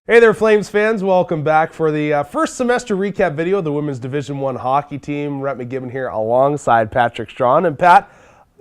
Hey there, Flames fans. Welcome back for the first semester recap video of the Women's Division I hockey team. Rhett McGibbon here alongside Patrick Strawn. And Pat,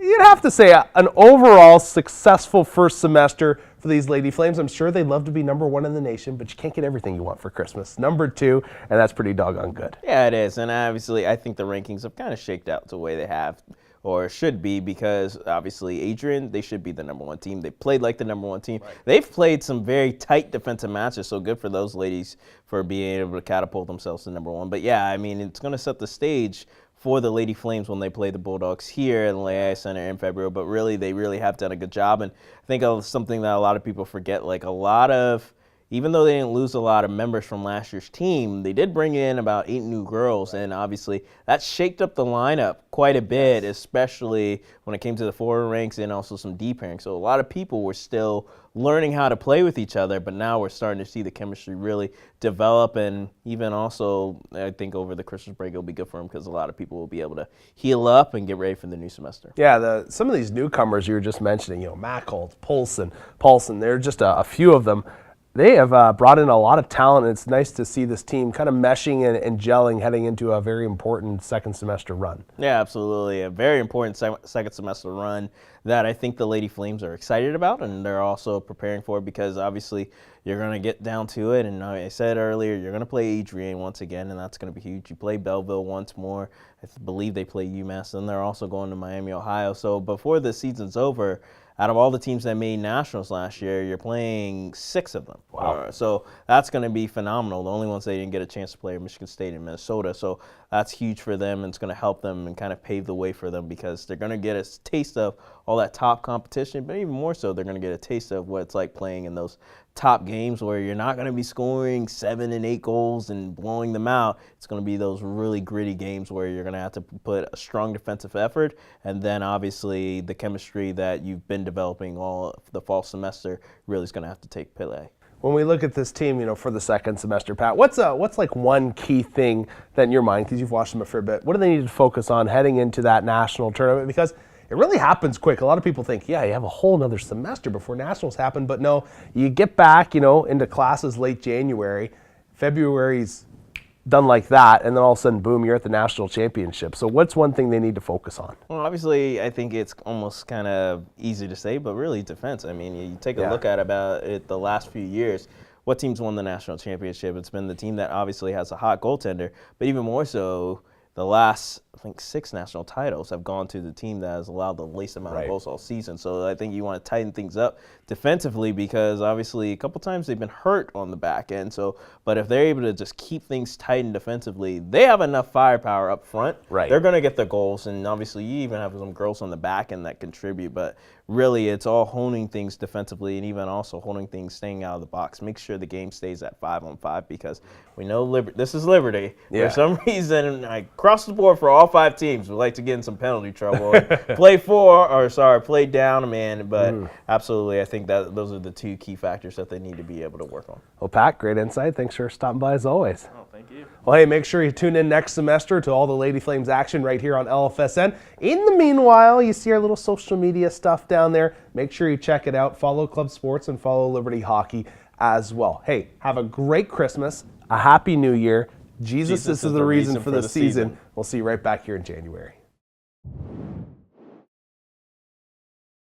you'd have to say an overall successful first semester for these Lady Flames. I'm sure they'd love to be number one in the nation, but you can't get everything you want for Christmas. Number two, and that's pretty doggone good. Yeah, it is. And obviously, I think the rankings have kind of shaked out the way they have, or should be, because obviously Adrian, they should be the number one team. They played like the number one team. Right. They've played some very tight defensive matches, so good for those ladies for being able to catapult themselves to number one. But yeah, I mean, it's going to set the stage for the Lady Flames when they play the Bulldogs here in the Lehigh Center in February. But really, they really have done a good job. And I think something that a lot of people forget, like even though they didn't lose a lot of members from last year's team, they did bring in about 8 new girls, and obviously that shaked up the lineup quite a bit, especially when it came to the forward ranks and also some D pairing. So a lot of people were still learning how to play with each other, but now we're starting to see the chemistry really develop, and even also I think over the Christmas break it'll be good for them because a lot of people will be able to heal up and get ready for the new semester. Yeah, some of these newcomers you were just mentioning, Mackholt, Paulson, they're just a few of them. They have brought in a lot of talent, and it's nice to see this team kind of meshing and gelling heading into a very important second semester run. Yeah, absolutely. A very important second semester run that I think the Lady Flames are excited about, and they're also preparing for it because obviously you're going to get down to it. And I said earlier, you're going to play Adrian once again, and that's going to be huge. You play Belleville once more. I believe they play UMass, and they're also going to Miami, Ohio. So before the season's over, out of all the teams that made nationals last year, you're playing 6 of them. Wow. So that's going to be phenomenal. The only ones they didn't get a chance to play are Michigan State and Minnesota. So that's huge for them, and it's going to help them and kind of pave the way for them because they're going to get a taste of all that top competition, but even more so, they're going to get a taste of what it's like playing in those top games where you're not going to be scoring 7 and 8 goals and blowing them out. It's going to be those really gritty games where you're going to have to put a strong defensive effort, and then obviously the chemistry that you've been developing all the fall semester really is going to have to take play. When we look at this team, for the second semester, Pat, what's like one key thing that in your mind, because you've watched them for a bit, what do they need to focus on heading into that national tournament? Because it really happens quick. A lot of people think, yeah, you have a whole nother semester before nationals happen, but no, you get back, into classes late January, February's done like that, and then all of a sudden, boom, you're at the national championship. So what's one thing they need to focus on? Well, obviously, I think it's almost kind of easy to say, but really defense. I mean, you take a look at about it the last few years, what teams won the national championship? It's been the team that obviously has a hot goaltender, but even more so, the last, I think, 6 national titles have gone to the team that has allowed the least amount of goals all season. So I think you want to tighten things up defensively because obviously a couple times they've been hurt on the back end. So, but if they're able to just keep things tightened defensively, they have enough firepower up front. Right. They're going to get the goals, and obviously you even have some girls on the back end that contribute. But really, it's all honing things defensively and even also honing things, staying out of the box. Make sure the game stays at 5-on-5 because we know this is Liberty. Yeah. For some reason, across the board for all 5 teams, we like to get in some penalty trouble. Play down a man. But absolutely, I think that those are the 2 key factors that they need to be able to work on. Well, Pat, great insight. Thanks for stopping by as always. Oh, thank you. Well, hey, make sure you tune in next semester to all the Lady Flames action right here on LFSN. In the meanwhile, you see our little social media stuff down there. Make sure you check it out. Follow Club Sports and follow Liberty Hockey as well. Hey, have a great Christmas, a happy New Year. Jesus, this is the reason for the season. We'll see you right back here in January.